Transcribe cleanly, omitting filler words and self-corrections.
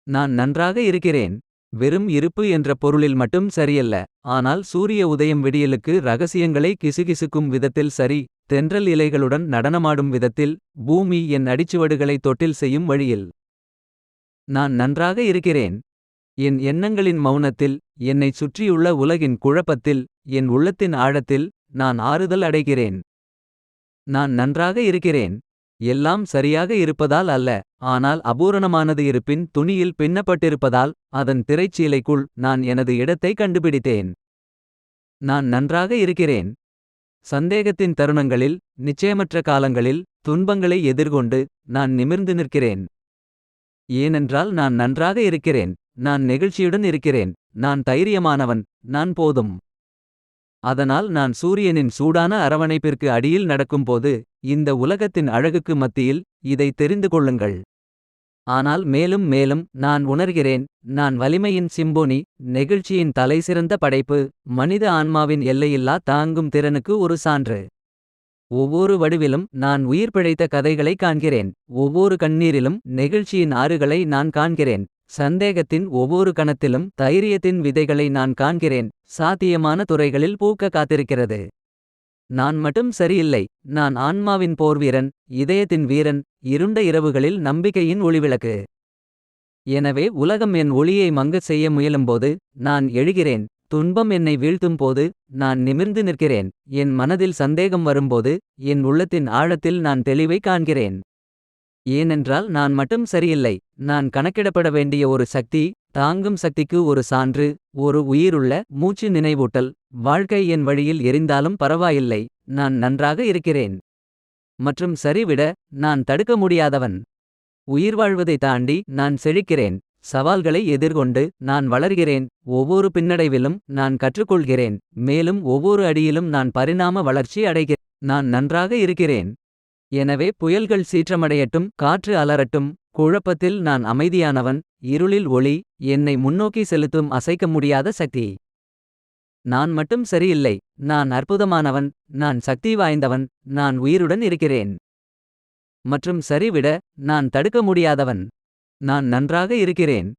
நான் நன்றாக இருக்கிறேன். வெறும் இருப்பு என்ற பொருளில் மட்டும் சரியல்ல. ஆனால் சூரிய உதயம் விடியலுக்கு ரகசியங்களை கிசுகிசுக்கும் விதத்தில் சரி. தென்றல் இலைகளுடன் நடனமாடும் விதத்தில். பூமி என் அடிச்சுவடுகளை தொட்டில் செய்யும் வழியில். நான் நன்றாக இருக்கிறேன். என் எண்ணங்களின் மௌனத்தில். என்னைச் சுற்றியுள்ள உலகின் குழப்பத்தில். என் உள்ளத்தின் ஆழத்தில். நான் ஆறுதல் அடைகிறேன். நான் நன்றாக இருக்கிறேன். எல்லாம் சரியாக இருப்பதால் அல்ல. ஆனால் அபூரணமானது இருப்பின் துணியில் பின்னப்பட்டிருப்பதால். அதன் திரைச்சீலைக்குள் நான் எனது இடத்தை கண்டுபிடித்தேன். நான் நன்றாக இருக்கிறேன். சந்தேகத்தின் தருணங்களில். நிச்சயமற்ற காலங்களில். துன்பங்களை எதிர்கொண்டு. நான் நிமிர்ந்து நிற்கிறேன். ஏனென்றால் நான் நன்றாக இருக்கிறேன். நான் நெகிழ்ச்சியுடன் இருக்கிறேன். நான் தைரியமானவன். நான் போதும். அதனால் நான் சூரியனின் சூடான அரவணைப்பிற்கு அடியில் நடக்கும்போது. இந்த உலகத்தின் அழகுக்கு மத்தியில். இதை தெரிந்து கொள்ளுங்கள். ஆனால் மேலும் மேலும் நான் உணர்கிறேன். நான் வலிமையின் சிம்போனி. நெகிழ்ச்சியின் தலைசிறந்த படைப்பு. மனித ஆன்மாவின் எல்லையில்லா தாங்கும் திறனுக்கு ஒரு சான்று. ஒவ்வொரு வடிவிலும் நான் உயிர் பிழைத்த கதைகளை காண்கிறேன். ஒவ்வொரு கண்ணீரிலும் நெகிழ்ச்சியின் ஆறுகளை நான் காண்கிறேன். சந்தேகத்தின் ஒவ்வொரு கணத்திலும் தைரியத்தின் விதைகளை நான் காண்கிறேன். சாத்தியமான துறைகளில் பூக்க காத்திருக்கிறது. நான் மட்டும் சரியில்லை. நான் ஆன்மாவின் போர்வீரன். இதயத்தின் வீரன். இருண்ட இரவுகளில் நம்பிக்கையின் ஒளிவிளக்கு. எனவே உலகம் என் ஒளியை மங்கச் செய்ய முயலும்போது. நான் எழுகிறேன். துன்பம் என்னை வீழ்த்தும்போது. நான் நிமிர்ந்து நிற்கிறேன். என் மனதில் சந்தேகம் வரும்போது. என் உள்ளத்தின் ஆழத்தில் நான் தெளிவை காண்கிறேன். ஏனென்றால் நான் மட்டும் சரியில்லை. நான் கணக்கிடப்பட வேண்டிய ஒரு சக்தி. தாங்கும் சக்திக்கு ஒரு சான்று. ஒரு உயிருள்ள மூச்சு நினைவூட்டல். வாழ்க்கை என் வழியில் எரிந்தாலும் பரவாயில்லை. நான் நன்றாக இருக்கிறேன். மற்றும் சரிவிட. நான் தடுக்க முடியாதவன். உயிர் வாழ்வதை தாண்டி நான் செழிக்கிறேன். சவால்களை எதிர்கொண்டு நான் வளர்கிறேன். ஒவ்வொரு பின்னடைவிலும் நான் கற்றுக்கொள்கிறேன். மேலும் ஒவ்வொரு அடியிலும் நான் பரிணாம வளர்ச்சி அடைகிறேன். நான் நன்றாக இருக்கிறேன். எனவே புயல்கள் சீற்றமடையட்டும். காற்று அலறட்டும். குழப்பத்தில் நான் அமைதியானவன். இருளில் ஒளி. என்னை முன்னோக்கி செலுத்தும் அசைக்க முடியாத சக்தி. நான் மட்டும் சரியில்லை. நான் அற்புதமானவன். நான் சக்தி வாய்ந்தவன். நான் உயிருடன் இருக்கிறேன். மற்றும் சரிவிட. நான் தடுக்க முடியாதவன். நான் நன்றாக இருக்கிறேன்.